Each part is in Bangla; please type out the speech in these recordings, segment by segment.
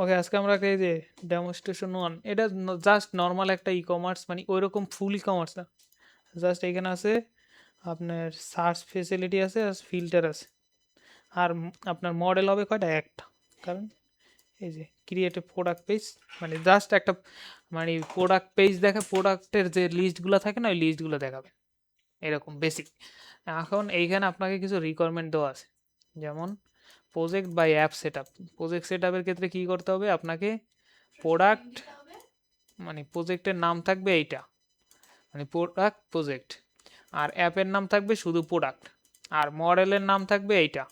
ওকে, আজকে আমরা এই যে ডেমনস্ট্রেশন 1, এটা জাস্ট নর্মাল একটা ই কমার্স, মানে ওইরকম ফুল ই কমার্স না। জাস্ট এখানে আছে আপনার সার্চ ফেসিলিটি আছে আর ফিল্টার আছে। আর আপনার মডেল হবে কয়টা? একটা। কারণ এই যে ক্রিয়েট এ প্রোডাক্ট পেজ, মানে জাস্ট একটা, মানে প্রোডাক্ট পেজ দেখে প্রোডাক্টের যে লিস্টগুলো থাকে না, ওই লিস্টগুলো দেখাবে এরকম বেসিক। এখন এইখানে আপনাকে কিছু রিকোয়ারমেন্ট দেওয়া আছে, যেমন project by app set up. Project set আপের ক্ষেত্রে কী করতে হবে আপনাকে? প্রোডাক্ট, মানে প্রজেক্টের নাম থাকবে এইটা, মানে প্রোডাক্ট প্রজেক্ট, আর অ্যাপের নাম থাকবে শুধু প্রোডাক্ট, আর মডেলের নাম থাকবে এইটা।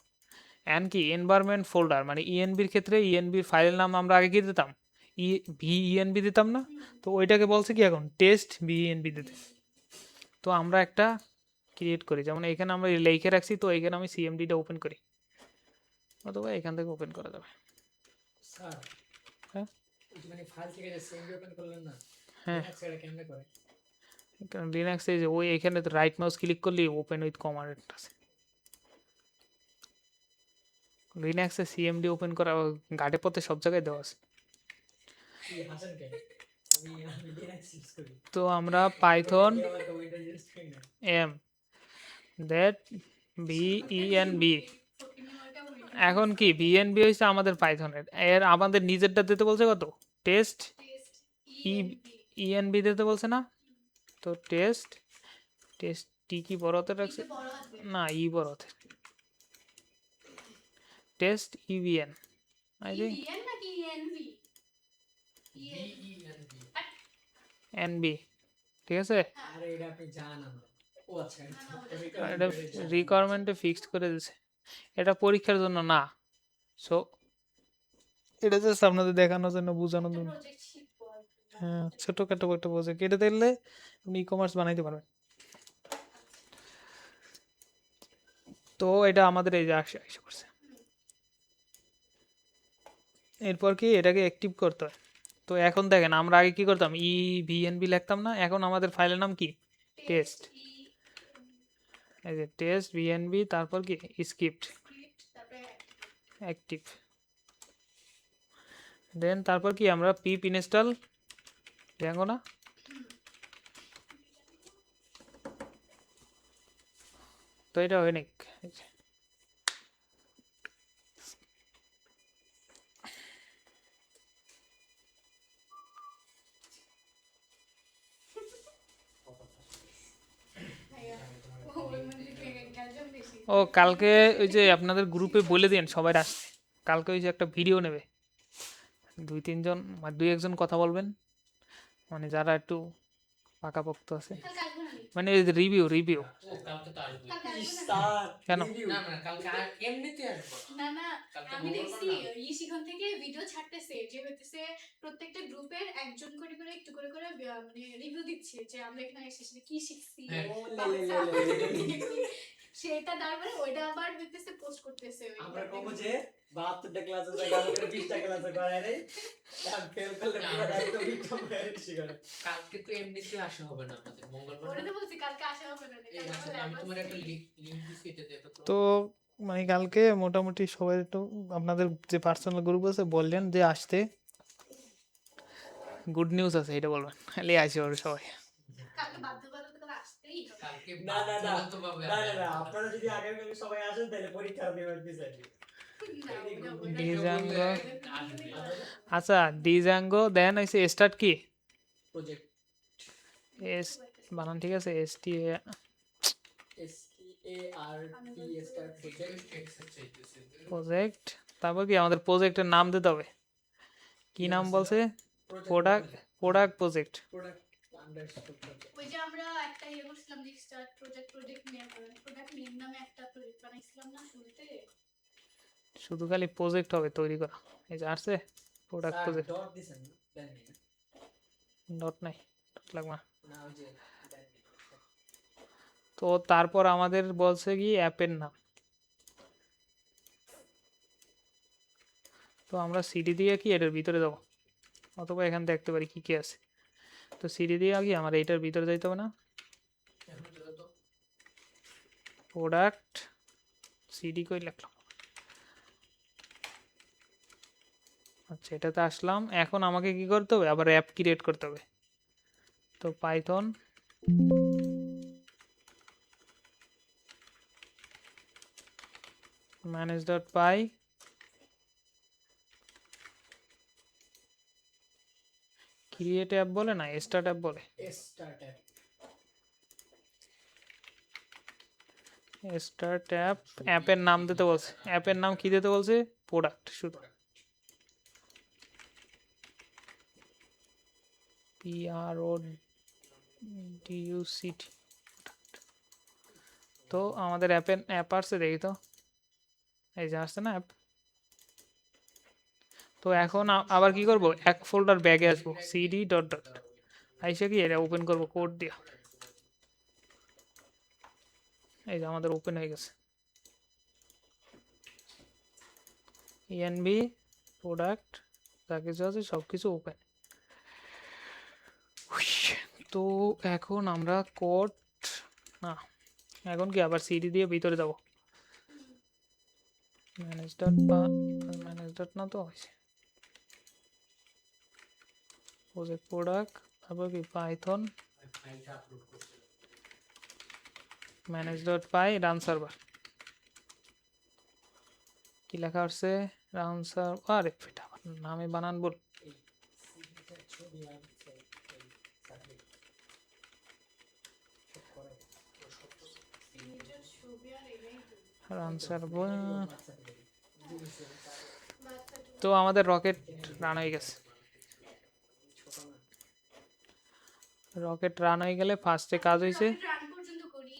অ্যান্ড কি এনভায়রনমেন্ট ফোল্ডার, মানে ইএনবির ক্ষেত্রে ইএনবির ফাইলের নাম আমরা আগে কি দিতাম? ভিইএনবি দিতাম না? তো ওইটাকে বলছে কি এখন টেস্ট ভিইএনবি দিতে। তো আমরা একটা ক্রিয়েট করি, যেমন এখানে আমরা লিখে রাখছি, তো এখানে আমি সিএমডিটা ওপেন করি, অথবা এখান থেকে ওপেন করা যাবে। স্যার, হ্যাঁ মানে ফাইল থেকে যে সিএমডি ওপেন করলেন না, হ্যাঁ, লিনাক্স এটা কেমনে করে? লিনাক্সে যে ওই এখানে তো রাইট মাউস ক্লিক করলে ওপেন উইথ কমান্ড আছে। লিনাক্সে সিএমডি ওপেন করা গাটে পথে সব জায়গায় দেওয়া আছে। কি হাসেন কেন? আমি লিনাক্স ইউজ করি। তো আমরা পাইথন আমাকে উইন্ডোজ ইউজ করি না। এম দ্যাট ভিইএনবি, এখন কি ভিএনবি হয়েছে আমাদের পাইথনের, এর আমাদের নিজেরটা দিতে বলছে কত? টেস্ট ইএনবি দিতে বলছে না? তো টেস্ট, টেস্ট টি কি বড় হাতে রাখছে? না, ই বড় হাতে, test even I think NB, ঠিক আছে। আরে এটা আপনি জানান না। ও আচ্ছা, এটা রিকোয়ারমেন্টে ফিক্সড করে দিয়েছে, এটা পরীক্ষার জন্য না। সো এটা জাস্ট আপনাদের দেখানোর জন্য, বোঝানোর জন্য। হ্যাঁ, ছোটখাটো একটা প্রজেক্ট, এটা দেখলে আপনি ই কমার্স বানাইতে পারবেন। তো এটা আমাদের এই যে আসে করছে। এরপর কি এটাকে অ্যাক্টিভ করতে হয়। তো এখন দেখেন, আমরা আগে কি করতাম? ভিএনবি লিখতাম না, এখন আমাদের ফাইলের নাম কি? টেস্ট। এই যে টেস্ট ভিএনবি, তারপর কি স্ক্রিপ্ট অ্যাক্টিভ, দেন তারপর কি আমরা পিপ ইনস্টল দেখো না। তো এটা হয় নাকি? ও কালকে ওই যে আপনাদের গ্রুপে বলে দিন সবাই আসছে, কালকে ওই যে একটা ভিডিও নেবে, 2-3 জন, মানে 2-1 জন কথা বলবেন, মানে যারা একটু পাকাপোক্ত আছে, মানে রিভিউ রিভিউ। ও কালকে তো আসবে। স্যার কেন? না না, কালকে এমনিতে আসবো। না না, কালকে আমি দেখছি মঙ্গলবার না? শিখন থেকে ভিডিও ছাড়তেছে যে হইতেছে প্রত্যেকটা গ্রুপের একজন করে করে একটু করে করে মানে রিভিউ দিচ্ছে যে আমরা এখানে এসে কি শিখছি, হ্যাঁ। ও বা লে লে হচ্ছে লে লে আমাদের লে লে। কি, সেটা তারপরে ওইটা আবার হইতেছে পোস্ট করতেছে ওই আমরা কব যে 72টা ক্লাসে জায়গা আমাদের 20টা ক্লাসে করায় রে, আর ফেল করলে পুরো একদম বিক্রম হয়ে শিখাবে। কালকে তো এমনিতে আসা হবে না আমাদের, মঙ্গলবার ওটা না? তো বলছি কালকে আসা হবে না, এই কালকে আচ্ছা, আমার আমি lab তোমার আছে। একটা লিংক দিছি, এটা দেখো তো। তো মানে কালকে মোটামুটি সবাই একটু আপনাদের যে পার্সোনাল গ্রুপ আছে বললেন যে আসতে, গুড নিউজ আছে এটা বলবেন, খালি আসে ওরা সবাই। কালকে বাধ্যবাধকতা আসতেই হবে। কালকে না না না বাধ্যগতভাবে না আমি না, আসবো। আপনারা যদি আগামীকাল সবাই আসেন তাহলে পরীক্ষা দেওয়ার পিছনে না, ওটা- ডিজাঙ্গ, আসবে। আচ্ছা ডিজাঙ্গো দেন হয়েছে স্টার্ট কি প্রজেক্ট এস, বানান ঠিক আছে? S T START start project. Project, তারপর কি আমাদের প্রজেক্টের নাম দিতে হবে, কি নাম বলছে? Product, product project. Product underscore project. ওই যে আমরা একটা ইয়ে করছিলাম যে স্টার্ট প্রজেক্ট নেম নামে একটা প্রজেক্ট বানাইছিলাম না শুরুতে। শুধু খালি প্রজেক্ট হবে তৈরি করা, এই যে আসছে প্রোডাক্ট স্যার প্রজেক্ট, ডট দিছেন না? দেন নি না? ডট নাই, ডট লাগবে না। না ওই যে দেন নি। তো তারপর আমাদের বলছে কি অ্যাপের নাম, তো আমরা সিডি দিয়ে কি এটার ভিতরে যাবো, অথবা এখান দেখতে পারি কি কি আছে। তো সিডি দিয়ে কি আমার এইটার ভিতরে যাইতে হবে না? প্রোডাক্ট সিডি কই লিখলাম, আচ্ছা, এটাতে আসলাম। এখন আমাকে কি করতে হবে? আবার অ্যাপ ক্রিয়েট করতে হবে। তো পাইথন manage.py ক্রিয়েট অ্যাপ বলে না, স্টার্ট অ্যাপ বলে। স্টার্ট অ্যাপ স্টার্ট অ্যাপ, অ্যাপের নাম দিতে বলছে। অ্যাপের নাম কি দিতে বলছে? প্রোডাক্ট শুধু। PRODUCT। তো আমাদের অ্যাপ আসছে, দেখি তো। এই যে আসছে না অ্যাপ। তো এখন আবার কি করব? এক ফোল্ডার ব্যাগে আসবো, cd ডট ডট আইসা কি এটা ওপেন করব কোড দিয়া। এই যে আমাদের ওপেন হয়ে গেছে env প্রোডাক্ট, যা কিছু আছে সব কিছু ওপেন। তো এখন আমরা কোড না, এখন কি আবার সিডি দিয়ে ভিতরে যাব। ম্যানেজ ডট বা ম্যানেজ ডট না তো হয়েছে প্রজেক্ট প্রোডাক্ট, তারপর কি পাইথন ফাইলটা আপলোড করছে ম্যানেজ ডট পাই রান সার্ভার। কি লেখা আছে? Run server. আরে ফিটা নামে বানান বল। এই সিগনেচার ছবি আর এই সাবমিট সব করে সিগনেচার ছবি আর এটাই তো রান সার্ভার। বাচ্চাদের বাচ্চাটা তো আমাদের রকেট রান হয়ে গেছে। ছোট না রকেট রান হয়ে গেলে ফার্স্টে কাজ হয়েছে রান পর্যন্ত করি,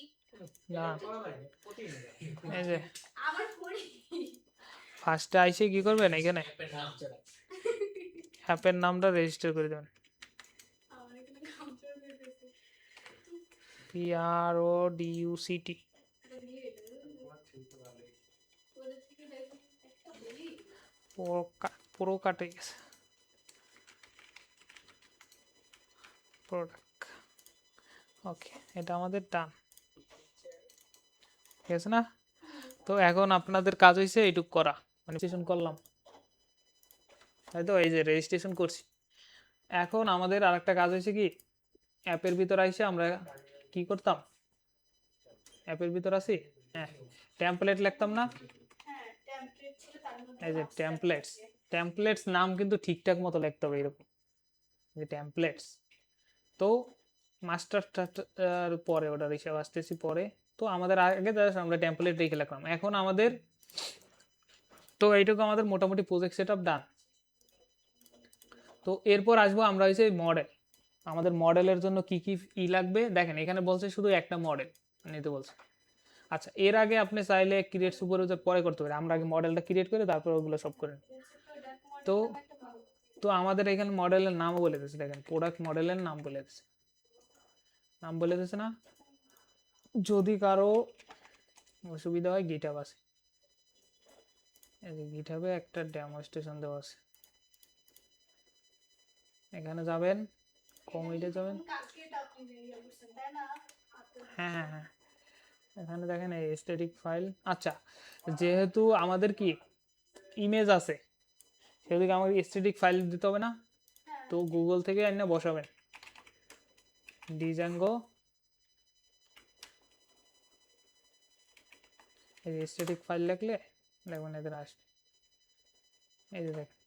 না, করা লাগে প্রতিদিন এই যে আবার করি। ফার্স্টে আইসে কি করবেন? এখানে অ্যাপের নাম চলে অ্যাপের নামটা রেজিস্টার করে দেবেন। আমার এখানে কাউন্টার হয়ে গেছে। PRODUCT। এটা দিয়ে এটা ওদের থেকে দেখো একটা বলি পুরো কাটে গেছে প্রোডাক্ট। ওকে, এটা আমাদের ডান, ঠিক আছে না? তো এখন আপনাদের কাজ হয়েছে এইটুক করা, মানে রেজিস্ট্রেশন করলাম, তাই তো? এই যে রেজিস্ট্রেশন করছি। এখন আমাদের আরেকটা কাজ হয়েছে কি, অ্যাপের ভিতর আইসে আমরা কি করতাম? অ্যাপের ভিতর আছি, হ্যাঁ, টেমপ্লেট লিখতাম না? হ্যাঁ টেমপ্লেট ছিল তার মধ্যে এই যে মাস্টার টেমপ্লেটস, থাকে। টেমপ্লেটস নাম কিন্তু ঠিকঠাক মতো লিখতে হবে, এরকম যে টেমপ্লেটস। তো মাস্টার পরে ওটার হিসাব আসতেছি পরে। তো আমাদের আগে জাস্ট আমরা টেমপ্লেট রেখে রাখলাম। এখন আমাদের তো এইটুকু আমাদের মোটামুটি প্রজেক্ট সেট আপ ডান। তো এরপর আসবো আমরা হচ্ছে মডেল। আমাদের মডেলের জন্য কি কি লাগবে দেখেন, এখানে বলছে শুধু একটা মডেল নিতে বলছে। আচ্ছা, এর আগে আপনি চাইলে ক্রিয়েট সুপারভাইজার পরে করতে পারেন, আমরা আগে মডেলটা ক্রিয়েট করে তারপর ওগুলো সব করে নিই। প্রোডাক্ট তো মডেল একটা ভালো তো আমাদের এখানে মডেলের নামও বলে দিয়েছে, দেখেন প্রোডাক্ট মডেলের নাম বলে দিয়েছে, নাম বলে দিয়েছে না? যদি কারো অসুবিধা হয় গিটহাব আছে, এই যে গিটহাবে একটা ডেমনস্ট্রেশন দেওয়া আছে, এখানে যাবেন, কমিটে যাবেন। কালকে আপনি ইয়ে করছেন তাই না? হ্যাঁ হ্যাঁ হ্যাঁ, এখানে দেখেন এই স্ট্যাটিক ফাইল। আচ্ছা, যেহেতু আমাদের কি ইমেজ আছে, সেহেতু কি আমাকে স্ট্যাটিক ফাইল দিতে হবে না? হ্যাঁ তো গুগল থেকে আইনা বসাবেন ডিজাঙ্গো, এই যে স্ট্যাটিক ফাইল লিখলে দেখবেন এদের আসবে। এই যে দেখেন,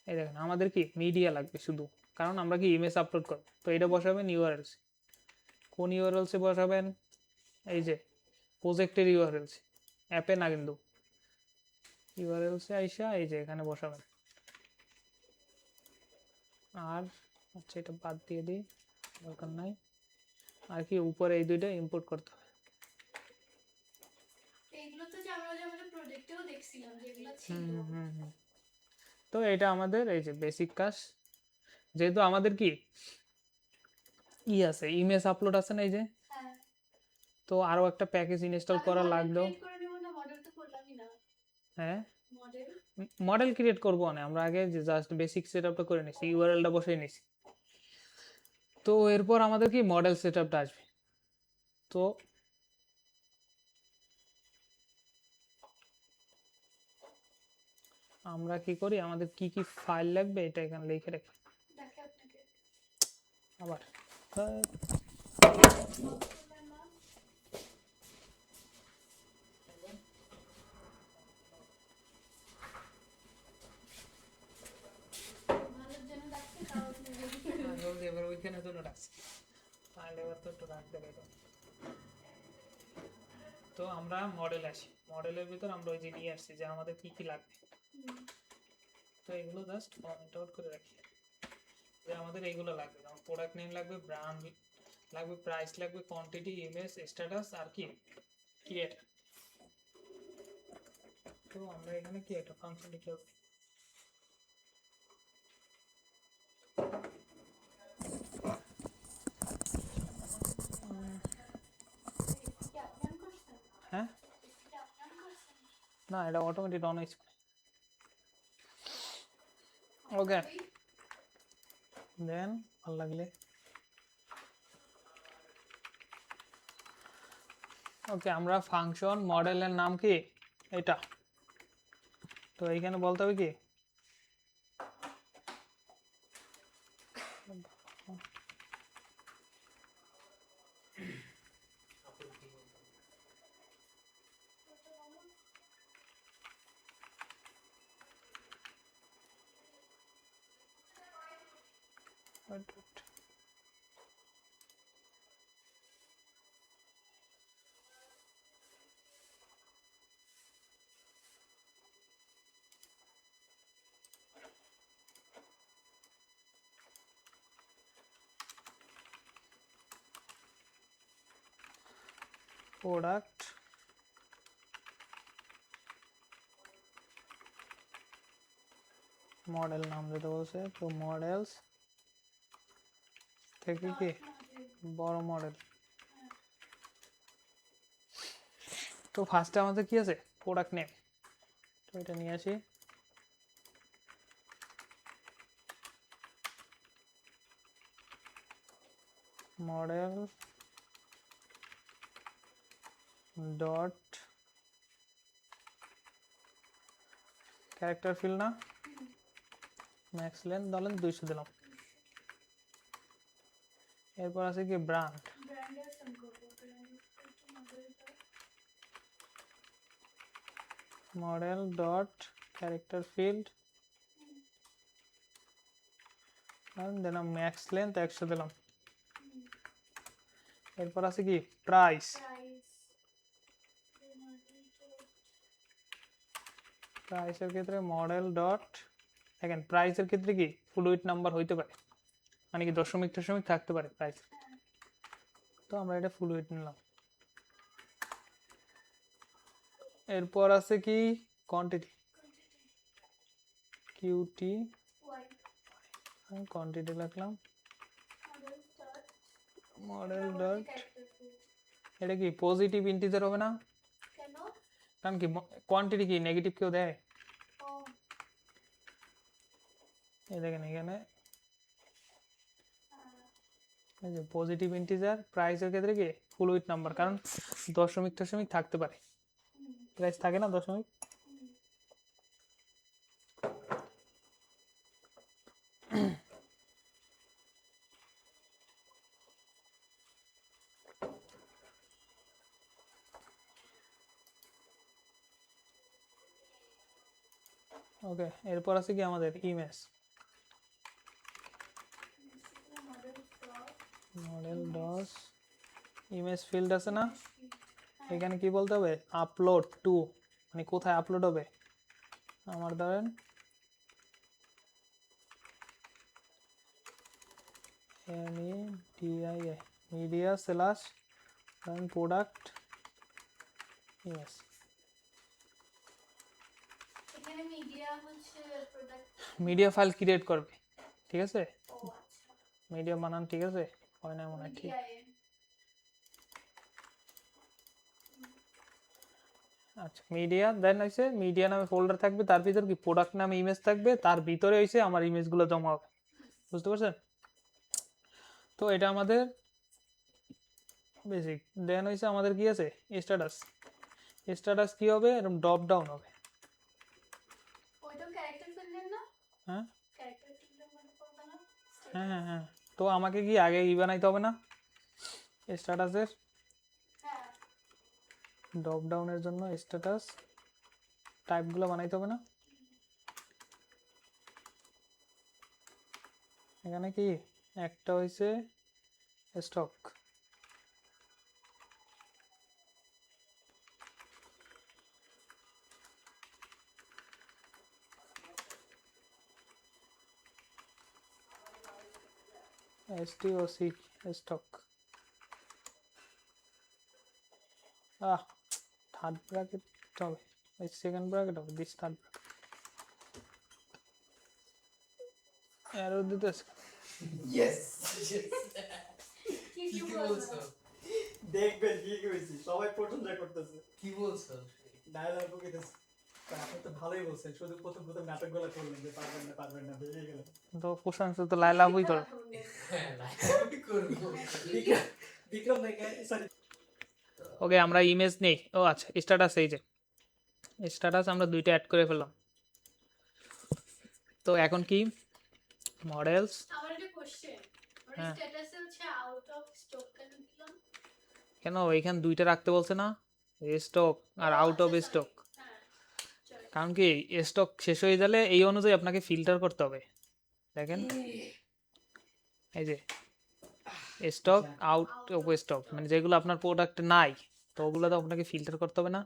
এই দেখেন আমাদের কি মিডিয়া লাগবে শুধু, কারণ আমরা কি ইমেজ আপলোড করব। তো এটা বসাবেন ইউআরএলস। কোন ইউআরএলসে বসাবেন? এই যে প্রজেক্টের ইউআরএলস, অ্যাপে না কিন্তু। ইউআরএলসে আইসা এই যে এখানে বসাবেন। আর আচ্ছা, এটা বাদ দিয়ে দিই, দরকার নাই। আর কি উপরে এই দুইটা ইম্পোর্ট করতে হবে। এইগুলো তো যে আমরা যে আমাদের প্রজেক্টেও দেখছিলাম যেগুলো ছিল হুম হুম হুম। তো এটা আমাদের এই যে বেসিক কাজ। যেহেতু আমাদের কি আছে, ইমেজ আপলোড আছে না এই যে, হ্যাঁ তো আরো একটা প্যাকেজ ইনস্টল করা লাগলো। ক্রিয়েট করে নেব না, মডেল তো করলামই না। হ্যাঁ, মডেল মডেল ক্রিয়েট করবো না, আমরা আগে যে জাস্ট বেসিক সেটআপটা করে নিছি, ইউআরএলটা বসিয়ে নিছি। তো এরপর আমাদের কি মডেল সেটআপটা আসবে। তো আমরা কি করি, আমাদের কি কি ফাইল লাগবে এটা এখানে লিখে রাখি। দেখে আপনাকে আবার ভালোর জন্য ডাকছে তাও আপনি বলছেন। জলদি এবার ওইখানে জন্য রাখছি, ফাইল এবার তো একটু রাখতে হবে। তো আমরা মডেল আসি, মডেলের ভিতর আমরা ওই যে নিয়ে আসছি যে আমাদের কি কি লাগবে। তো এগুলো জাস্ট পয়েন্ট আউট করে রাখি যে আমাদের এইগুলো লাগবে, যেমন প্রোডাক্ট নেম লাগবে, ব্র্যান্ড লাগবে, প্রাইস লাগবে, কোয়ান্টিটি, ইমেজ, স্ট্যাটাস আর কি ক্রিয়েটার। তো আমরা এখানে কি একটা ফাংশন লিখে রাখবো। কি আপনি অন করছেন? হ্যাঁ, কি আপনি অন করছেন? না এটা অটোমেটিক অন হয়েছে। ওকে, দেন ভালো লাগলে ওকে, আমরা ফাংশন মডেলের নাম কি এটা, তো এইখানে বলতে হবে কি প্রোডাক্ট মডেল নাম দিতে বলছে, তো মডেলস থেকে কি বড় মডেল। তো ফার্স্টে আমাদের কি আছে প্রোডাক্ট নেম, তো এটা নিয়ে আসি। মডেল ডট ক্যারেক্টার ফিল না, ম্যাক্স লেন্থ ধরলেন 200 দিলাম। এরপর আছে কি ব্র্যান্ড, ব্র্যান্ডের সেম করবো মডেলটা মডেল ডট ক্যারেক্টার ফিল্ড দিলাম, ম্যাক্স লেন্থ 100 দিলাম। এরপর আছে কি প্রাইস, প্রাইস প্রাইসের ক্ষেত্রে মডেল ডট, দেখেন প্রাইসের ক্ষেত্রে কি ফ্লুইড নাম্বার হইতে পারে, মানে কি দশমিক দশমিক থাকতে পারে প্রাইস, তো আমরা এটা ফ্লুইড নিলাম। এরপর আছে কি কোয়ান্টিটি, কিউটি ওয়াই কোয়ান্টিটি লিখলাম, model start model dot, character field এটা কি পজিটিভ ইন্টিজার হবে না, কেন? কারণ কি কোয়ান্টিটি কি নেগেটিভ কেউ দেয়, ও এই দেখেন এখানে এই যে পজিটিভ ইন্টিজার, প্রাইসের ক্ষেত্রে কি ফ্লুইড নাম্বার, কারণ দশমিক দশমিক থাকতে পারে, প্রাইস থাকে না দশমিক। ওকে, এরপর আছে কি আমাদের ইমেজ, মডেল ডস ইমেজ ফিল্ড আছে না, এখানে কি বলতে হবে আপলোড টু, মানে কোথায় আপলোড হবে, আমার ধরেন MEDIA media slash product image, এখানে মিডিয়া হচ্ছে প্রোডাক্ট মিডিয়া ফাইল ক্রিয়েট করবে, ঠিক আছে, ও আচ্ছা মিডিয়া বানান ঠিক আছে, হয় না মনে হয় ঠিক। মিডিয়া আচ্ছা মিডিয়া দেন হইছে মিডিয়া নামে ফোল্ডার থাকবে, তার ভিতর কি প্রোডাক্ট নামে ইমেজ থাকবে, তার ভিতরে হইছে আমার ইমেজগুলো জমা হবে, বুঝতে পারছেন। তো এটা আমাদের বেসিক। দেন হইছে আমাদের কি আছে স্ট্যাটাস, স্ট্যাটাস কি হবে এরকম ড্রপ ডাউন হবে, ওইটাও হ্যাঁ ক্যারেক্টার টিমটা মনে করবে না হ্যাঁ হ্যাঁ হ্যাঁ তো আমাকে কি আগে বানাইতে হবে না স্ট্যাটাসের হ্যাঁ ড্রপ ডাউনের জন্য স্ট্যাটাস টাইপগুলো বানাইতে হবে না এখানে কি একটা হইছে stock STOC stock third bracket হবে এই সেকেন্ড ব্র্যাকেট হবে দিস থার্ড এরর দিতেছে ইয়েস কি কি কি বলছো? বলছো দেখবেন কি হয়েছে, সবাই প্রশংসা করতেছে, কি বলছো? ডায়লগ কইতেছে। আপনি তো ভালোই বলছেন, শুধু প্রথম নাটকগুলো করলেন যে পারবেন না বেরিয়ে গেলেন। তো প্রশংসা তো লাইলাবই করে হ্যাঁ, লাইভ করবো। বিক্রম নাকি সরি ওকে আমরা ইমেজ নেই ও আচ্ছা স্ট্যাটাস এই যে স্ট্যাটাস আমরা দুইটা অ্যাড করে ফেললাম তো এখন কি মডেলস আমার একটা কোশ্চেন আমার হ্যাঁ। স্ট্যাটাসে হচ্ছে আউট অফ স্টক কেন দিলাম কেন এইখানে দুইটা রাখতে বলছে না স্টক আর আউট অফ স্টক হ্যাঁ চল কারণ কি স্টক শেষ হয়ে গেলে এই অনুযায়ী আপনাকে ফিল্টার করতে হবে দেখেন এই যে স্টক আউট অফ স্টক মানে যেগুলো আপনার প্রোডাক্ট নাই তো ওগুলো তো আপনাকে ফিল্টার করতে হবে না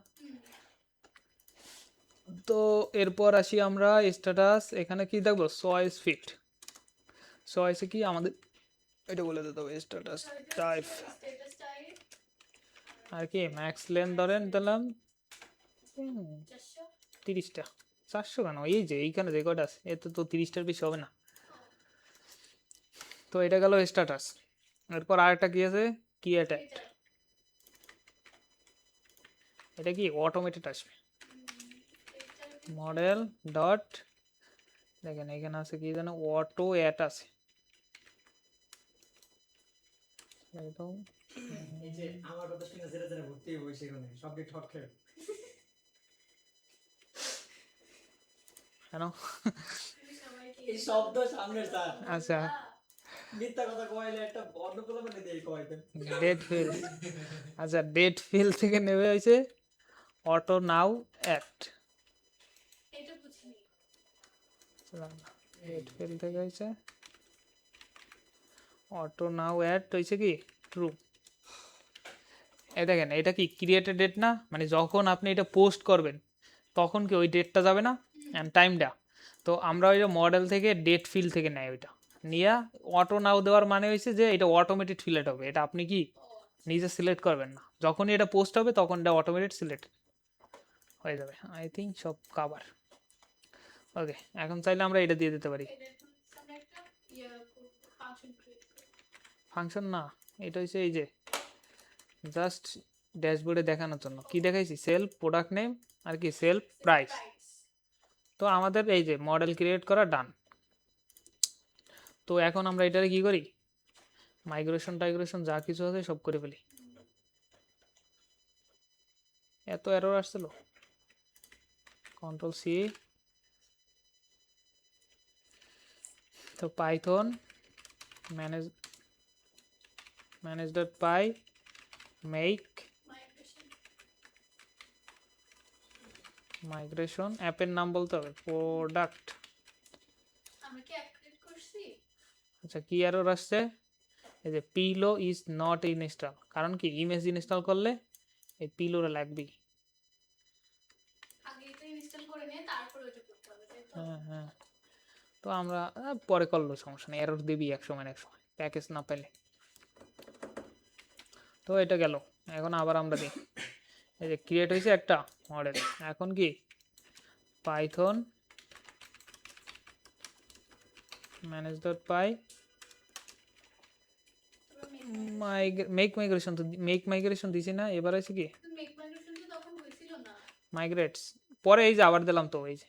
তো এরপর আসি আমরা স্ট্যাটাস এখানে কি দেখবো চয়েস ফিট চয়েসে কি আমাদের এটা বলে দিতে হবে স্ট্যাটাস টাইপ স্ট্যাটাস টাইপ আর কি ম্যাক্স লেন ধরেন দিলাম 400 30টা 400 কেন এই যে এইখানে রেকর্ড আছে এতে তো 30টার বেশি হবে না তো এটা গেল স্ট্যাটাস এরপর আরেকটা কি আছে কি এটা এটা এটা কি অটোমেটেড আসবে এটা মডেল ডট দেখেন এখানে আছে কি জানো অটো অ্যাট আছে একদম এই যে আমার কথা শুনে জেরে জেরে ভর্তি হয়ে বসে এখানে সব দিক ঠক খেয়ে কেন সবাইকে এই শব্দ সামনে স্যার আচ্ছা মিথ্যা কথা কইলে একটা অন্য কথা বলে দিয়ে কইতেন ডেট ফিল আচ্ছা ডেট ফিল থেকে নেবে হয়েছে অটো নাও অ্যাট এটা বুঝিনি ডেট ফিল থেকে হয়েছে অটো নাও অ্যাট হয়েছে কি ট্রু এই দেখেন এটা কি ক্রিয়েটেড ডেট না মানে যখন আপনি এটা পোস্ট করবেন তখন কি ওই ডেটটা যাবে না অ্যান্ড টাইমটা তো আমরা ওই মডেল থেকে ডেট ফিল থেকে নেয় ওইটা নিয়ে অটো নাও দেওয়ার মানে হয়েছে যে এটা অটোমেটেড ফিলেট হবে এটা আপনি কি নিজে সিলেক্ট করবেন না যখনই এটা পোস্ট হবে তখন এটা অটোমেটেড সিলেক্ট হয়ে যাবে আই থিঙ্ক সব কাভার ওকে এখন চাইলে আমরা এটা দিয়ে দিতে পারি এটা সামনে একটা ফাংশন ক্রিয়েট করি ফাংশন না এটা হচ্ছে এই যে জাস্ট ড্যাশবোর্ডে দেখানোর জন্য কি দেখাইছি সেলফ প্রোডাক্ট নেম আর কি সেলফ প্রাইস তো আমাদের এই যে মডেল ক্রিয়েট করা ডান তো এখন আমরা এটারে কি করি মাইগ্রেশন টাইগ্রেশন যা কিছু আছে সব করে ফেলি এত এরর আসছিল কন্ট্রোল সি তো পাইথন manage.py make মাইগ্রেশন অ্যাপের নাম বলতে হবে প্রোডাক্ট আমরা কি অ্যাড ক্রিয়েট করছি আচ্ছা কি এরর আসছে এই যে পিলো ইজ নট ইনস্টল কারণ কি ইমেজ ইনস্টল করলে এই পিলোটা লাগবেই আগে এটা ইনস্টল করে নিয়ে তারপর ওটা করতে হবে তাই তো হ্যাঁ হ্যাঁ তো আমরা পরে করলো সমস্যা নেই এরর দিবি এক সময় প্যাকেজ না পেলে তো এটা গেল এখন আবার আমরা দিই এই যে ক্রিয়েট হয়েছে একটা মডেল এখন কি পাইথন manage.py মেক মাইগ্রেশন তো মেক মাইগ্রেশন দিছি না এবার আছে কি মেক মাইগ্রেশন তো তখন হয়েছিল না মাইগ্রেটস পরে এই যে আবার দিলাম তো এই যে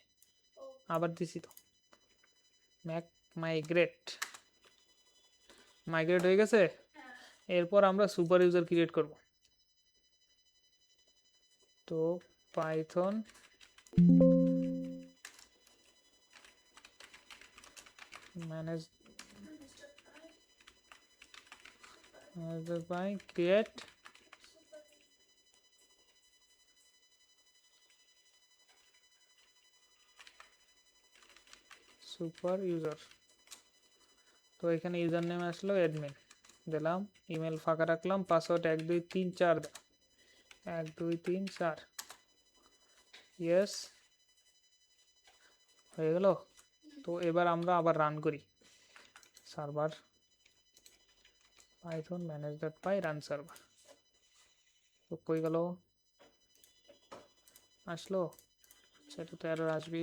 ও আবার দিছি তো ম্যাক মাইগ্রেট হয়ে গেছে হ্যাঁ এরপর আমরা সুপার ইউজার ক্রিয়েট করব তো Python manage py create super user. তো এখানে ইউজার নেম আসলো অ্যাডমিন, দিলাম। ইমেল ফাঁকা রাখলাম, পাসওয়ার্ড 1 2 3 4 1 2 3 4। ইয়েস, হয়ে গেল। তো এবার আমরা আবার রান করি server Python manage.py run server. তো কই গেল, আসলো? সেটা তো এরর আসবে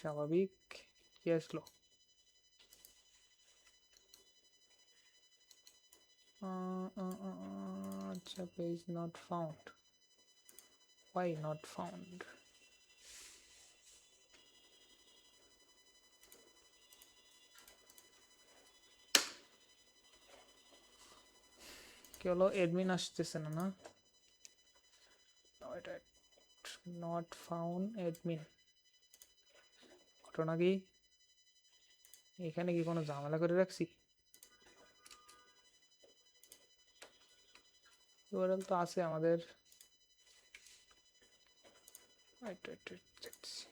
স্বাভাবিক। কি আসলো? আচ্ছা, page not found. Why not found? কি হলো? অ্যাডমিন আসতেছে না, না এটা নট ফাউন্ড অ্যাডমিন। ঘটনা কি? এখানে কি কোনো ঝামেলা করে রাখছি? ইউআরএল তো আছে আমাদের। দেখছি।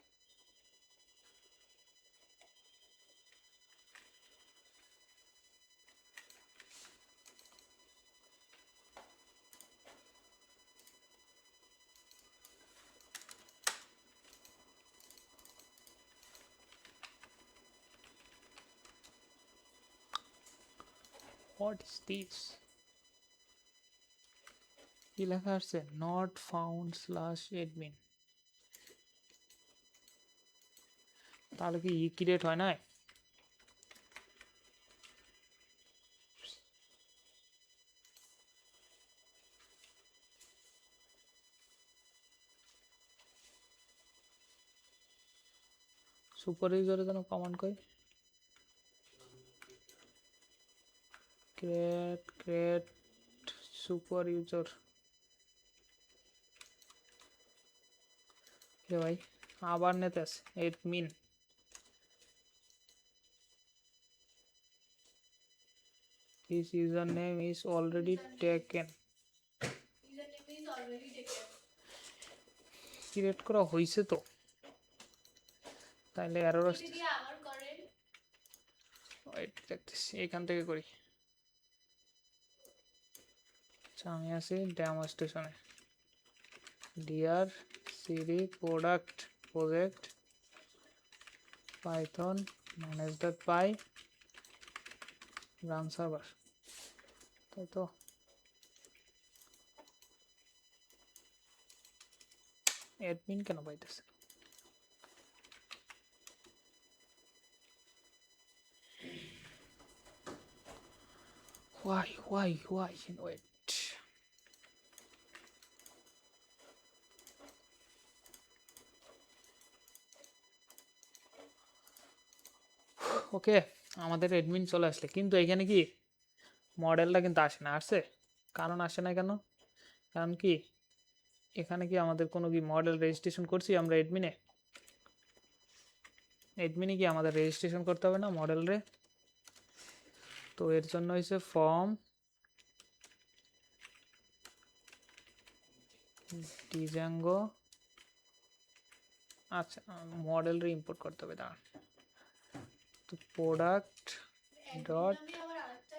What is this? কি লেখা আসছে? Not found slash admin. তাহলে কি ক্রিয়েট হয় নাই? সুপার ইউজারের জন্য কমান্ড কই? Create super user. কে ভাই আবার নেতে আছে admin. His username is already taken. username is already taken. Create করা হয়েছে তো, তাইলে এরর যদি আসছে। দিয়ে আবার করেন ওয়েট দেখতেছি, এখান থেকে করি। আচ্ছা, আমি আছি ডেমো স্টেশনে। Dear cd project Python manage.py run server, তাই তো? অ্যাডমিন কেন পাইতেছে? why wait, ওকে আমাদের অ্যাডমিন চলে আসলে, কিন্তু এখানে কি মডেলটা কিন্তু আসে না। আসছে, কারণ আসে না কেন? কারণ কি এখানে কি আমাদের কোনো কি মডেল রেজিস্ট্রেশন করছি আমরা অ্যাডমিনে? অ্যাডমিনে কি আমাদের রেজিস্ট্রেশন করতে হবে না মডেল রে? তো এর জন্য হয়েছে ফর্ম ডিজাঙ্গো। আচ্ছা, মডেল রে ইম্পোর্ট করতে হবে, দাঁড়ান। তো প্রোডাক্ট ডট, আমি আবার আরেকটা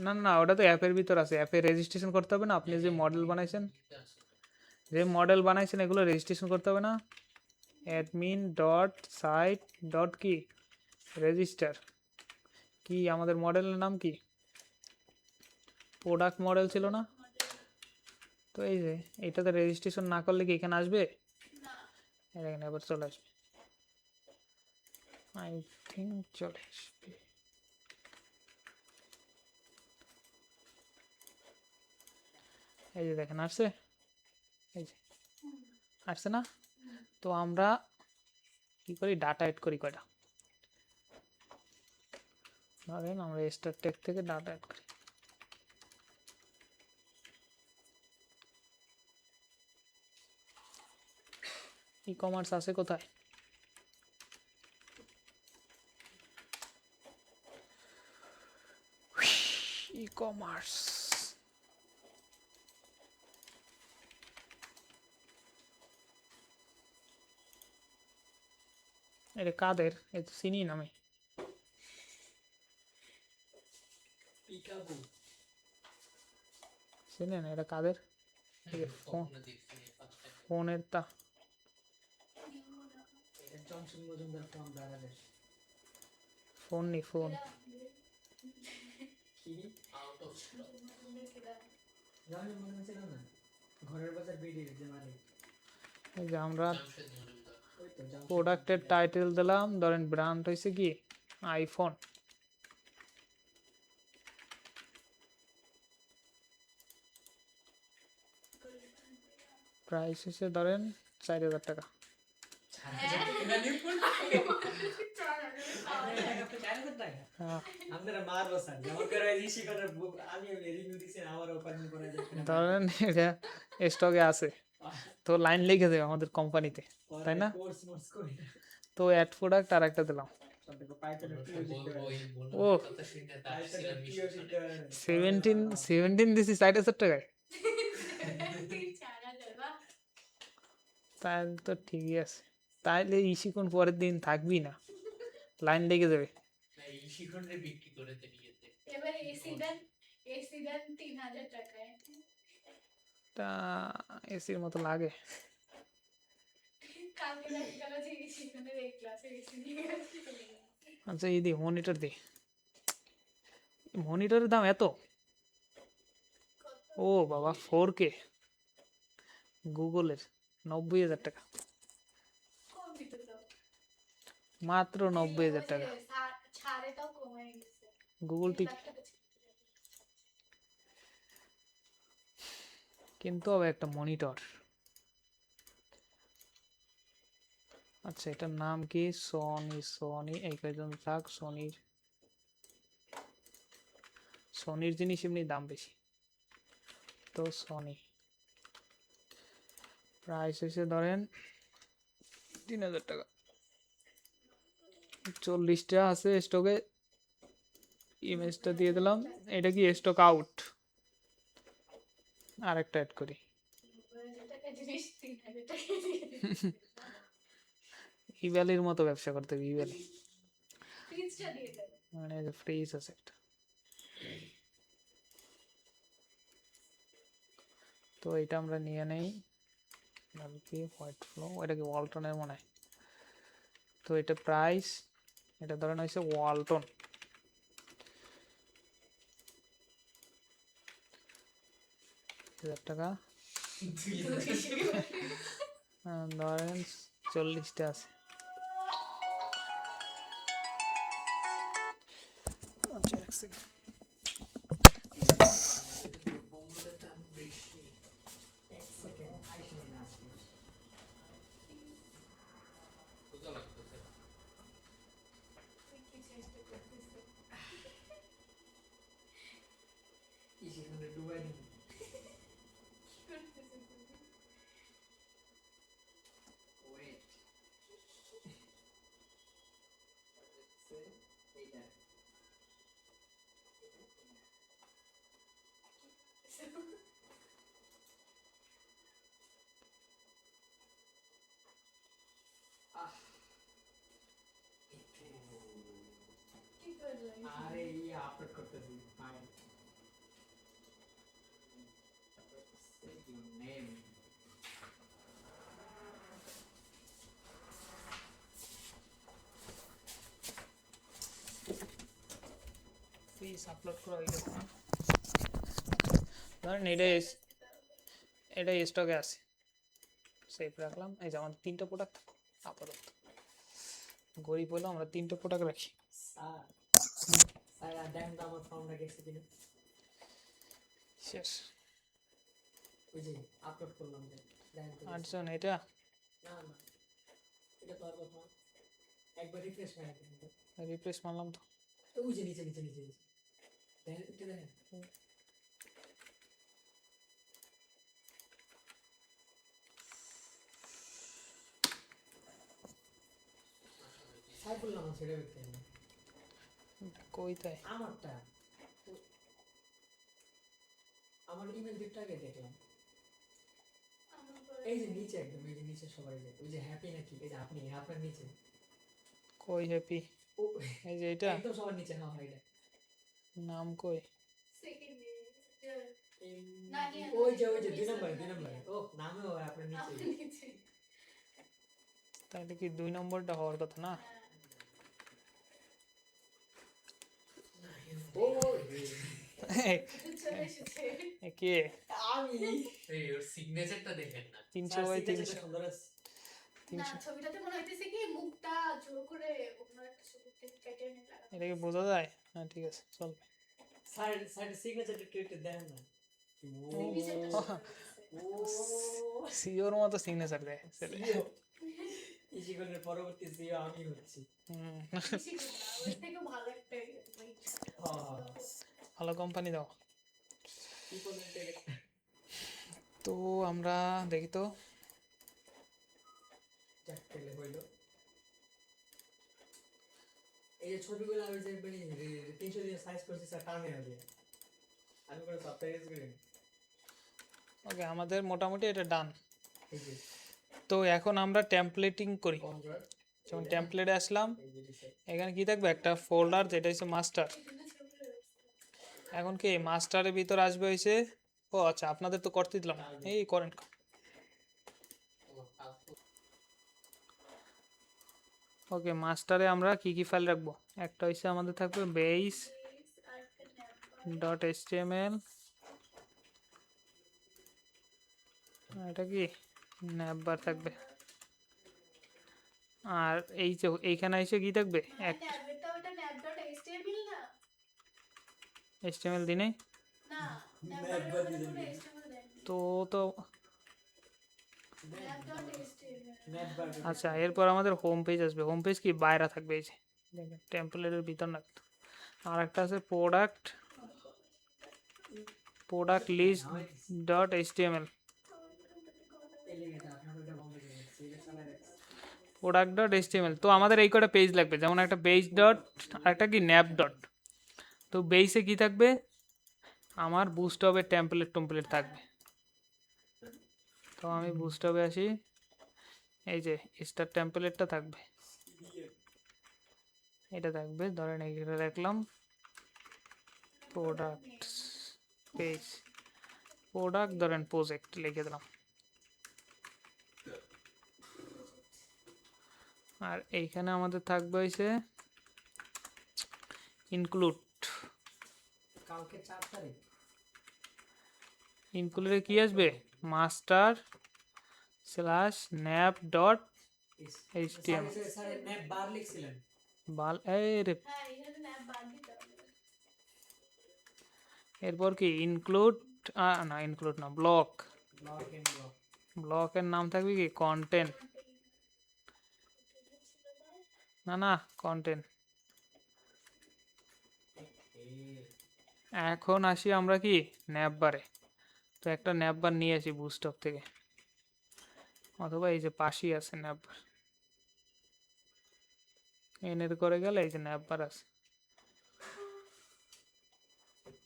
না না ওটা তো অ্যাপের ভিতর আছে, অ্যাপে রেজিস্ট্রেশন করতে হবে না। আপনি যে মডেল বানাইছেন, এগুলো রেজিস্ট্রেশন করতে হবে না? অ্যাডমিন ডট সাইট ডট কি রেজিস্টার। কি আমাদের মডেলের নাম কি? প্রোডাক্ট মডেল ছিল না? তো এই যে এটাতে রেজিস্ট্রেশন না করলে কি এখানে আসবে? না এখানে আবার চলে আসবে, আই থিঙ্ক চলে আসবে। এই যে দেখেন আসছে, এই যে আসছে না? তো আমরা কি করি, ডাটা এড করি কয়টা। ধরেন আমরা স্টার টেক থেকে ডাটা এড করি। ই কমার্স আছে কোথায়? কমার্স এটা কাদের? এ তো চিনি না আমি। পিকাবু চিনি না এটা কাদের? এই যে ফোনের তা এটা Johnson Majumdar from Bangladesh phone নি ফোন। কি জনসন মজুমদার ছিল না ঘরের বাজার বিডির যে মালিক এই যে আমরা ওই তো জনসন প্রোডাক্টের টাইটেল দিলাম, ধরেন ব্র্যান্ড হয়েছে কি আইফোন, প্রাইস হচ্ছে ধরেন 4,000 টাকা। হ্যাঁ, আপনারা মারবো স্যার যেমন করে ঋষি করার বুক আমি রিভিউ দিছি আমার ওপেনিং করে ধরেন এটা স্টকে আছে তো লাইন লেগে যাবে আমাদের কোম্পানিতে, তাই না? কোর্স মোর্স করে তো অ্যাড প্রোডাক্ট আর একটা দিলাম। সবটাকে পাইথনের টিও শিখতে ও পাইথনের টিও শিখতে 17 দিছি 4,000 টাকায়, 4,000 বাহ। তাহলে তো ঠিকই আছে। তাইলে ইশিকোন পরের দিন থাকবি না, লাইন লেগে যাবে। এবার এসি দেন 3,000 টাকায়। তা এসির মতো লাগে। কালকে দেখা গেল যে সেখানের এই ক্লাসে এসি নিয়ে গেছে। আচ্ছা এই দি মনিটর দি, মনিটরের দাম এত? ও বাবা 4K গুগলের 90,000 টাকা, কম দিত তো। মাত্র 90,000 টাকা। ছাড়েটাও কমে গেছে। গুগল 3 ঠিক লাখ টাকা ছিল। কিন্তু হবে একটা মনিটর। আচ্ছা এটার নাম কি? সনি এই কয়জন থাক। সনির জিনিস এমনি দাম বেশি, তো সনি প্রাইস হয়েছে ধরেন 3,000 টাকা। 40টা আছে স্টকে, ইমেজটা দিয়ে দিলাম। এটা কি স্টক আউট? আর একটা অ্যাড করি। 90,000 টাকা জিনিস 3,000 টাকা দিয়ে দিচ্ছে। ইভ্যালির মতো ব্যবসা করতে হবে, ইভ্যালি ফ্রিজটা দিয়ে দেন। মানে ফ্রিজ আছে একটা। তো এটা আমরা নিয়ে নেই কি হোয়াইট ফ্লো, এটা কি ওয়ালটনের মনে হয়। তো এটা প্রাইস, এটা ধরেন হয়েছে ওয়ালটন, টাকা। ধরেন 40টা আছে। আচ্ছা এক সেকেন্ড। কি চেষ্টা করতেছে। ইসিখানে ডুবাই দিন কি করতেছে তুমি? ওয়েট এইটা কি করলেন? আরে এই আপলোড করতেছি file save your name please upload করা হয়ে গেছে। ধরেন এটা স্টকে আছে, সেভ রাখলাম। এই যে আমাদের 3টা প্রোডাক্ট আপাতত, গরিব হলেও আমরা 3টা প্রোডাক্ট রাখি। স্যার স্যার দেখেন তো আমার ফর্মটা গেছে কিনা শেষ। ওই যে আপলোড করলাম যে দেখেন তো গেছে। 8জন এটা না না এটা তো আর কথা না। একবার রিফ্রেশ করে দেখেন তো রিপ্লেস মারলাম তো। ওই যে নিচে নিচে নিচে নিচে দেখেন এটা দেখেন সাইফুল নাম ছেড়ে দেখতে কই তাই? আমারটা আমার ইমেল দুটো আগে দেখলাম আমার পরে এই যে নিচে একদম এই যে নিচে সবাই যে ওই যে হ্যাপি নাকি এই যে আপনি আপনার নিচে কই হ্যাপি? ও এই যে এটা একদম সবার নিচে হ্যাঁ এটা নাম কই? সেকেন্ড এম- না, নিয়ে ওই যে আনো, দুই নিয়ে নম্বরে আনো, দুই নম্বরে ও নামেও আপনার নিচে আমার নিচে তাহলে কি 2 নম্বরটা হওয়ার কথা না? ও রে, চলে এসেছে এ কে? আমি এই ওর সিগনেচারটা দেখেন না 300 বাই 300 সুন্দর আছে। না ছবিটাতে মনে হইতেছে কি মুখটা জোর করে অন্য একটা ছবি কেটে এনে লাগানো এটা কি বোঝা যায়? হ্যাঁ ঠিক আছে চল। সাইড সাইড সিগনেচারটা একটু দেন না Signature টা সুন্দর ও সিওর মতো সিগনেচার দেয় ছেলে। সিও ইশিগনের পরবর্তী সিও আমি হচ্ছি হুম, বেশি good না, ওর থেকেও ভালো একটা wait। হ্যাঁ ভালো কোম্পানি দাও। কি বলেন থেকে তো আমরা দেখি তো যাক পেলে হইলো এই যে ছবিগুলো আমি যে মানে 300 দিয়ে সাইজ করছি স্যার কামে হবে আমি কোনো সফটওয়্যার ইউজ করি না। ওকে আমাদের মোটামুটি এটা ডান। এই যে তো এখন আমরা টেমপ্লেটিং করি। কনভার্ট যেমন টেমপ্লেটে আসলাম, এই যে ডিসাইড এখানে কি থাকবে একটা ফোল্ডার যেটা হচ্ছে মাস্টার। এগুলো ছবি রয়েছে। এখন কি মাস্টারের ভিতর আসবে হয়েছে, ও আচ্ছা আপনাদের তো করতে দিলাম না। এই করেন। ওকে মাস্টারে আমরা কি কি ফাইল রাখবো? একটা হচ্ছে আমাদের থাকবে বেস আর একটা navbar। ডট এইচটিএমএল, এটা কি ন্যাববার থাকবে। আর এই যে এইখানে এসে কি থাকবে এক navbar ওটা nav.html না? এইচটিএমএল দিনে। না, navbar navbar ওখানে দিয়ে কোনো দিন। HTML দেয়নি। তো তো nav.html নেটবার আচ্ছা এরপর আমাদের হোম পেজ আসবে। হোম পেজ কি বাইরে থাকবে, এই যে দেখেন টেমপ্লেটের ভিতর না। আর একটা আছে প্রোডাক্ট লিস্ট ডট এইচটিএমএল। এই লিঙ্কটা আপনার ওটা বন্ধ করে দিচ্ছি এটা চালায় রাখছি প্রোডাক্ট ডট এইচটিএমএল। তো আমাদের এই কটা পেজ লাগবে, যেমন একটা বেস ডট আর একটা কি ন্যাপ ডট। তো বেসে কি থাকবে, আমার বুস্টঅপের টেমপ্লেট থাকবে। তো আমি বুস্টঅপে আসি, এই যে স্টার টেমপ্লেটটা থাকবে, এটা থাকবে। ধরেন এইটা রাখলাম প্রোডাক্ট পেজ, প্রোডাক্ট ধরেন প্রজেক্ট লিখে দিলাম। আর এইখানে আমাদের থাকবে হয়েছে ইনক্লুড। কালকে 4 তারিখ ইনক্লুডে কি আসবে, master slash nap dot HTML। Sir net বার লিখছিলেন বাল এই রে। হ্যাঁ, এখানে navbar দিতে হবে। এরপর কি ইনক্লুড, না ইনক্লুড না, ব্লক। ব্লক এন্ড ব্লক ব্লকের নাম থাকবে কি কন্টেন্ট, না কন্টেন্ট। এখন আসি আমরা কি ন্যাপবারে। তো একটা ন্যাপবার নিয়ে আসি বুস্টঅপ থেকে, অথবা এই যে পাশেই আছে ন্যাপবার, এনের করে গেলে এই যে ন্যাপবার আছে।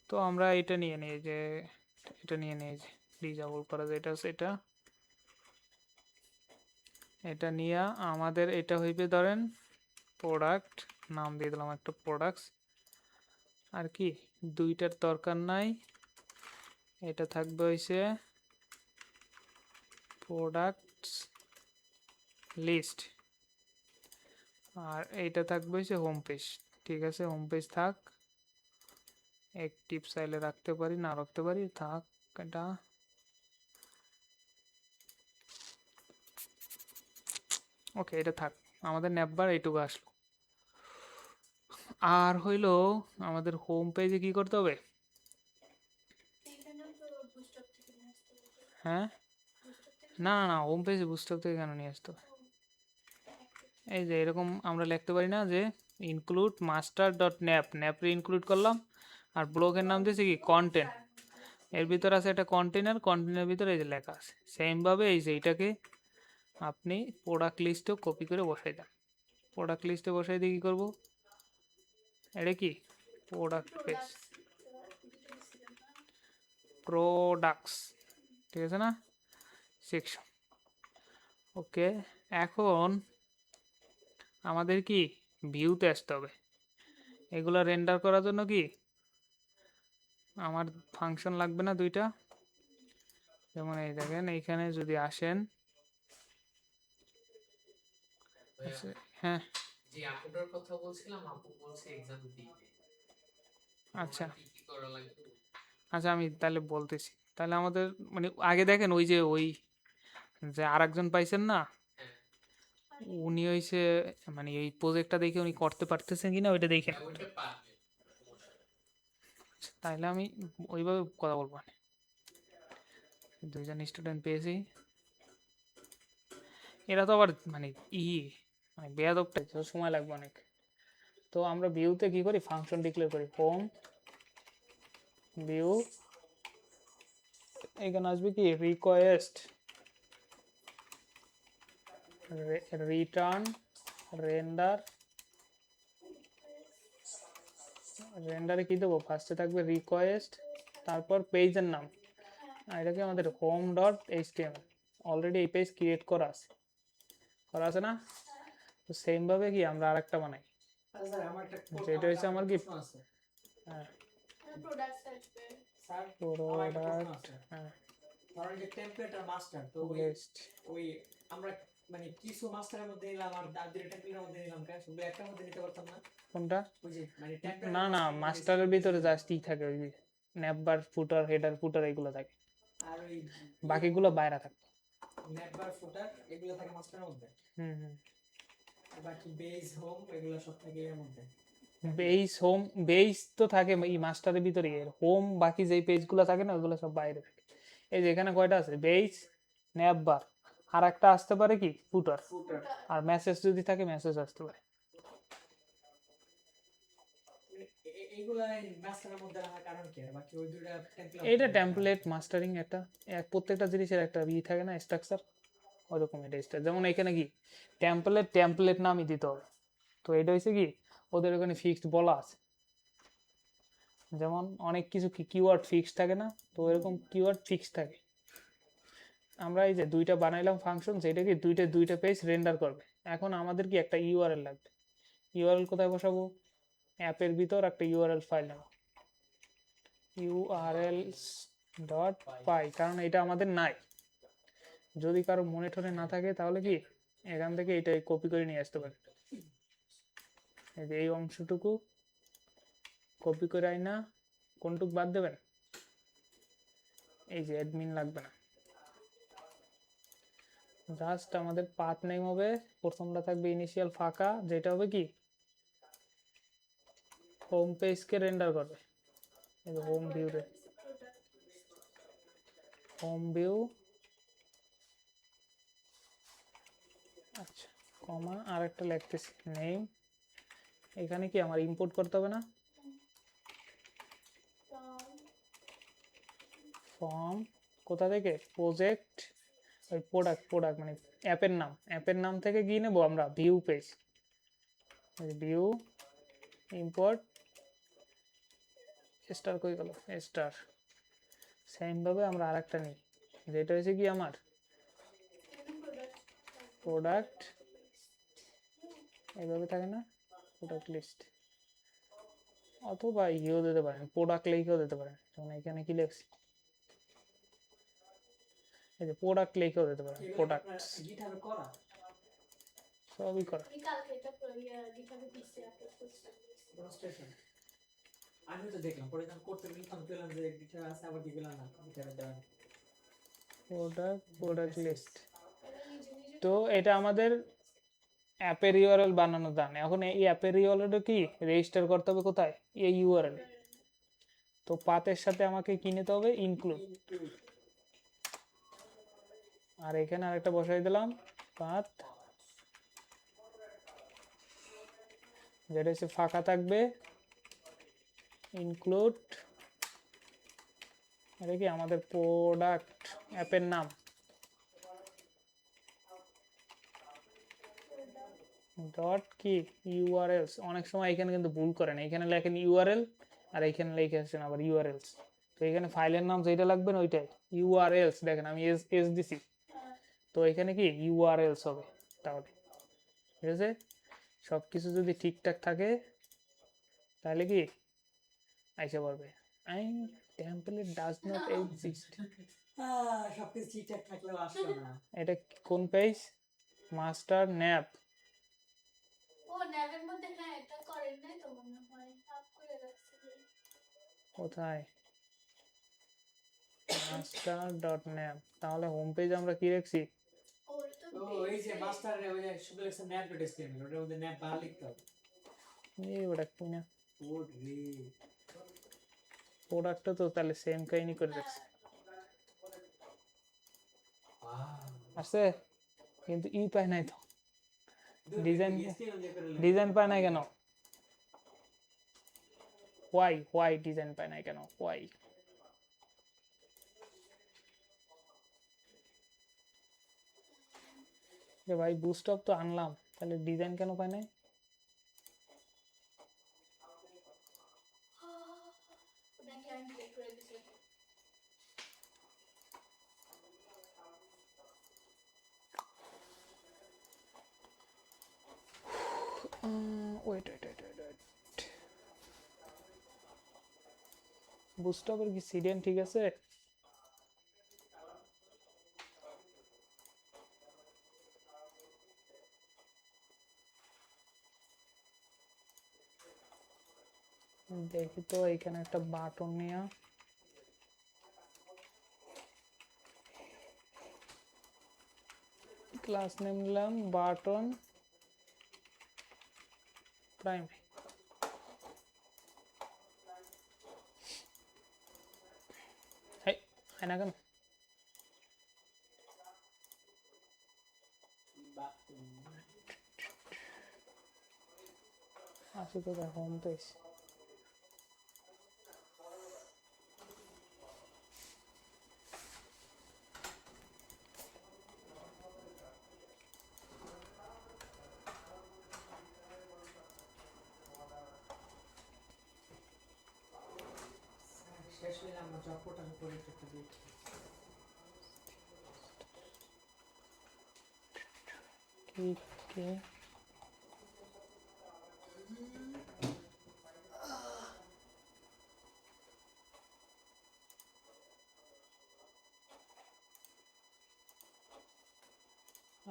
তো আমরা এটা নিয়ে নিই, যে এটা নিয়ে নিই, যে ডিজাবল করা যেটা আছে এটা, এটা নিয়ে আমাদের এটা হইবে ধরেন প্রোডাক্ট, নাম দিয়ে দিলাম একটা প্রোডাক্টস। আর কি দুইটার দরকার নাই, এটা থাকবে হইছে প্রোডাক্টস লিস্ট, আর এইটা থাকবে হইছে হোম পেজ। ঠিক আছে হোম পেজ থাক, একটিভ চাইলে রাখতে পারি না রাখতে পারি, থাক এটা। ওকে এটা থাক, আমাদের ন্যাপবার এইটুকু আসলো। আর হইলো আমাদের হোম পেজে কি করতে হবে, এখানেও তো bootstrap থেকে নিয়ে আসতে হবে। হ্যাঁ bootstrap থেকে না হোম পেজে বুস্টঅপ থেকে কেন নিয়ে আসতে হবে? এই যে এরকম আমরা লিখতে পারি না যে ইনক্লুড মাস্টার ডট ন্যাপ, ন্যাপরে ইনক্লুড করলাম, আর ব্লকের নাম দিয়েছে কি কন্টেন্ট। এর ভিতর আছে একটা কন্টেনার, কন্টেনার ভিতরে এই যে লেখা আছে। সেমভাবে এই যে এইটাকে আপনি প্রোডাক্ট লিস্টেও কপি করে বসাই দেন। প্রোডাক্ট লিস্টে বসাই দিয়ে কী করবো, এটা কি প্রোডাক্ট পেজ, products দুটো দিছিলাম না? প্রোডাক্টস, ঠিক আছে না, সেকশন। ওকে, এখন আমাদের কি ভিউতে আসতে হবে। এগুলো রেন্ডার করার জন্য কি আমার ফাংশন লাগবে না দুইটা, যেমন এই দেখেন এইখানে যদি আসেন, আচ্ছা, হ্যাঁ যে আপুটার কথা বলছিলাম, আপু বলছে এক্সাম দিবে, আচ্ছা কি কি করা লাগবে? আচ্ছা, আমি তাহলে বলতেছি। তাহলে আমাদের মানে আগে দেখেন ওই যে আরেকজন পাইছেন না, হ্যাঁ, উনি হইছে মানে এই প্রজেক্টটা দেখে উনি করতে পারতেছেন কিনা ওইটা দেখেন। হ্যাঁ, ওইটা পারবে, সমস্যা নেই। তাহলে আমি ওইভাবে কথা বলবো না। দুইজন স্টুডেন্ট পেয়েছি, এরা তো আবার মানে মানে বেয়াদবটা সময় লাগবে অনেক। তো আমরা ভিউতে কি করি, ফাংশন ডিক্লেয়ার করি হোম ভিউ, এখানে আসবে কি রিকোয়েস্ট রিটার্ন রেন্ডার। রেন্ডারে কি দেবো, ফার্স্টে থাকবে রিকোয়েস্ট, তারপর পেজের নাম, আর এটাকে আমাদের হোম ডট এইচটিএমএল, অলরেডি এই পেজ ক্রিয়েট করা আছে না। তো সেম ভাবে কি আমরা আরেকটা বানাই, আচ্ছা স্যার, আমার একটা যেটা হচ্ছে আমার কি প্রশ্ন আছে হ্যাঁ প্রোডাক্টস আসবে। স্যার। আমার একটা প্রশ্ন প্রোডাক্ট আছে। হ্যাঁ ধরেন যে টেমপ্লেট আর মাস্টার, তো লিস্ট, ওই আমরা মানে কিছু মাস্টারের মধ্যে নিলাম আর দুটো টেমপ্লেটের মধ্যে নিলাম, কেন শুধু একটার মধ্যে নিতে পারতাম না? কোনটা? ওই যে মানে টেমপ্লেট না না, মাস্টারের ভিতরে জাস্ট থাকে ওই ন্যাপবার ফুটার হেডার ফুটার এগুলো থাকে, আর ওই বাকিগুলো বাইরে থাকে। নেটবার ফুটার এগুলো থাকে মাস্টারের মধ্যে, হুম, আর বাকি বেস হোম এগুলো সব থাকে এর মধ্যে। বেস তো থাকে এই মাস্টারের ভিতরে, হোম বাকি যেই পেজগুলো থাকে না ওগুলো সব বাইরে থাকে। এই যে এখানে কয়টা আছে, বেস, ন্যাপবার, আর একটা আসতে পারে কি ফুটার, ফুটার আর মেসেজ যদি থাকে মেসেজ আসতে পারে। এইগুলা মাস্টারের মধ্যে রাখার কারণ কি? আর বাকি ওই দুইটা টেমপ্লেট, এটা টেমপ্লেট মাস্টারিং, একটা প্রত্যেকটা জিনিসের একটা থাকে না স্ট্রাকচার, ওইরকম এটা স্ট্রাকচার। যেমন এখানে কি টেমপ্লেট নামই দিতে হবে, তো এটা হচ্ছে কি ওদের ওখানে ফিক্সড বলা আছে, যেমন অনেক কিছু কিওয়ার্ড ফিক্সড থাকে না, তো এরকম কিওয়ার্ড ফিক্সড থাকে। আমরা এই যে দুইটা বানাইলাম ফাংশন, যেটা কি দুইটা পেজ রেন্ডার করবে। এখন আমাদের কি একটা ইউআরএল লাগবে, ইউআরএল কোথায় বসাবো, অ্যাপের ভিতর একটা ইউআরএল ফাইল নেব, urls ডট পাই, কারণ এটা আমাদের নাই। যদি কারো মনে টনে না থাকে তাহলে কি এখান থেকে এটা কপি করে নিয়ে আসতে পারে। এই যে এই অংশটুকু কপি করে আইনা কোনটুক বাদ দেবেন, এই যে অ্যাডমিন লাগবে না, জাস্ট আমাদের পাথ নেম হবে, প্রথমটা থাকবে ইনিশিয়াল ফাঁকা, যেটা হবে কি হোম পেজকে রেন্ডার করবে। এই যে হোম ভিউ হোম ভিউ, আচ্ছা কমা আর একটা লিখতেছি নেম, এখানে কি আমার ইম্পোর্ট করতে হবে না, ফর্ম কোথা থেকে, প্রজেক্ট ওই প্রোডাক্ট মানে অ্যাপের নাম থেকে গিয়ে নেবো আমরা view page, view import star কই গেল, স্টার। সেম ভাবে আমরা আরেকটা নিই, যেটা হচ্ছে কি আমার প্রোডাক্ট, এইভাবে থাকে না প্রোডাক্ট লিস্ট, অথবা ইয়েও দিতে পারেন, প্রোডাক্ট লিখেও দিতে পারেন, যেমন এখানে কি লিখছি, এই যে প্রোডাক্ট লিখেও দিতে পারেন, প্রোডাক্ট গিটহাবে করা সবই করা। আমি কালকে এটা গিটহাবে পিসি আপলোড করছি। ডেমনস্ট্রেশন আমি তো দেখলাম, পরে যখন করতে গেলাম পেলাম যে গিটহাবে আছে, আবার কি পেলাম না গিটহাবে দেওয়া নেই। Product list. এটা নিজে নিজে তো এটা আমাদের অ্যাপের ইউআরএল বানানো দান। এখন এই অ্যাপের ইউআরএলটা কি রেজিস্টার করতে হবে কোথায়, এই ইউআরএল। তো পাথের সাথে আমাকে কি নিতে হবে, ইনক্লুড, আর এখানে আরেকটা বসাই দিলাম পাথ, যেটা হচ্ছে ফাঁকা থাকবে, ইনক্লুড, এটা কি আমাদের প্রোডাক্ট অ্যাপের নাম, ডট কি ইউআরএলস। অনেক সময় এখানে কিন্তু ভুল করেন, এখানে লেখেন ইউআরএল আর এখানে লিখে আসছেন আবার ইউআরএলস, তো এখানে ফাইলের নাম যেটা লাগবে না ওইটাই ইউআরএলস, দেখেন আমি এস এস দিছি, তো এখানে কি ইউআরএলস হবে। তাহলে ঠিক আছে, সব কিছু যদি ঠিকঠাক থাকে তাহলে কি আইসা পড়বে। I template does not exist. সবকিছু ঠিকঠাক থাকলেও আসলো না। এটা কোন পেজ? মাস্টার ন্যাপ ও ন্যাবের মধ্যে হ্যাঁ এটা করেন নাই তো মনে হয় আপ করে রাখছি। কোথায়? মাস্টার ডট ন্যাপ, তাহলে হোম পেজ আমরা কি রাখছি? ওর তো ও এই যে মাস্টার ওই যে শুধু একটা ন্যাপ ডট এসটিএমএল, ওটার মধ্যে ন্যাপ বার লিখতে হবে। এই ওটা কি না কোড রে। প্রোডাক্টটা তো তাহলে সেম কাহিনী করে রাখছি। আছে কিন্তু ই পায় নাই তো, ডিজাইন ডিজাইন পায় নাই কেন? হোয়াই হোয়াই ডিজাইন পায় নাই কেন? হোয়াই? ভাই বুস্টআপ তো আনলাম, তাহলে ডিজাইন কেন পায় নাই? নাকি আমি ক্লিক করে দিছি। ওয়েট ওয়েট ওয়েট ওয়েট, বুস্টআপের কি সিডিএন ঠিক আছে? দেখি তো এখানে একটা বাটন নিয়ে ক্লাস নেম নিলাম বাটন প্রাইমারি। এই হয় না কেন? আছে তো হোম পেজ। শেষ হইলে আমরা জব পোর্টাল করে একটু দেখি। কি কি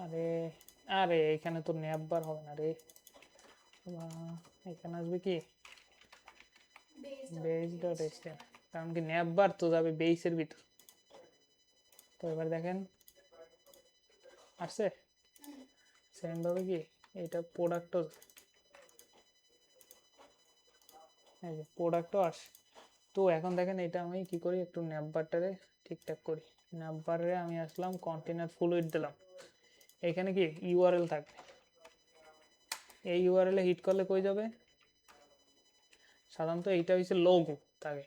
আরে আরে এখানে তো ন্যাপ বার হবে না রে, এখানে আসবে কি বেস ডট এসটিএমএল, কারণ কি ন্যাপ বার তো যাবে বেসের ভিতর। তো এবার দেখেন আসছে সেম ভাবে কি এটা প্রোডাক্টও, এই যে প্রোডাক্টও আসে। তো এখন দেখেন এটা আমি কি করি, একটু ন্যাপ বারটারে ঠিকঠাক করি। ন্যাপ বারে আমি আসলাম কন্টেনার ফুল উইডথ দিলাম, এখানে কি ইউআরএল থাকবে, এই ইউআরএল এ হিট করলে কই যাবে? সাধারণত এইটা হচ্ছে লোগো থাকে,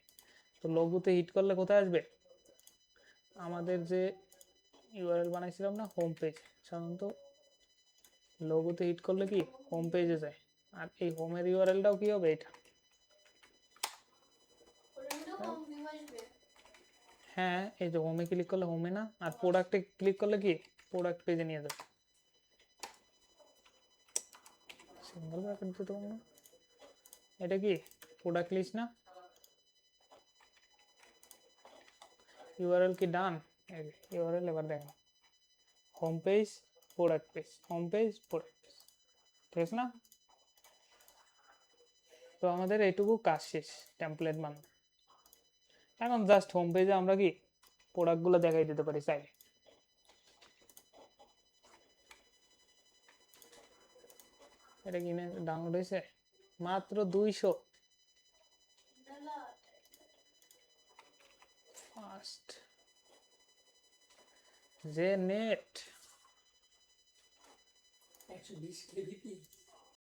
তো লোগোতে হিট করলে কোথায় আসবে? আমাদের যে ইউআরএল বানাইছিলাম না হোম পেজ, সাধারণত লোগোতে হিট করলে কি হোম পেজে যায়। আর এই হোমের ইউআরএলটাও কি হবে? এটা ওটা তো হোম ভিউ আসবে। হ্যাঁ, এই যে হোমে ক্লিক করলে হোমে না, আর প্রোডাক্টে ক্লিক করলে কি প্রোডাক্ট পেজে নিয়ে যাবে। সিঙ্গেল ব্র্যাকেট দিতে পারবো না, এটা কি প্রোডাক্ট লিস্ট না? ইউআরএল কি ডান? ইউআরএল এবার দেখো home page product page, home page product page, ঠিক আছে না? তো আমাদের এইটুকু কাজ শেষ টেমপ্লেট বানানো। এখন জাস্ট হোম পেজে আমরা কি প্রোডাক্টগুলো দেখাই দিতে পারি চাইলে। এটা কিনে ডাউনলোড হয়েছে মাত্র 200 ফাস্ট যে নেট 120 কেবিপি।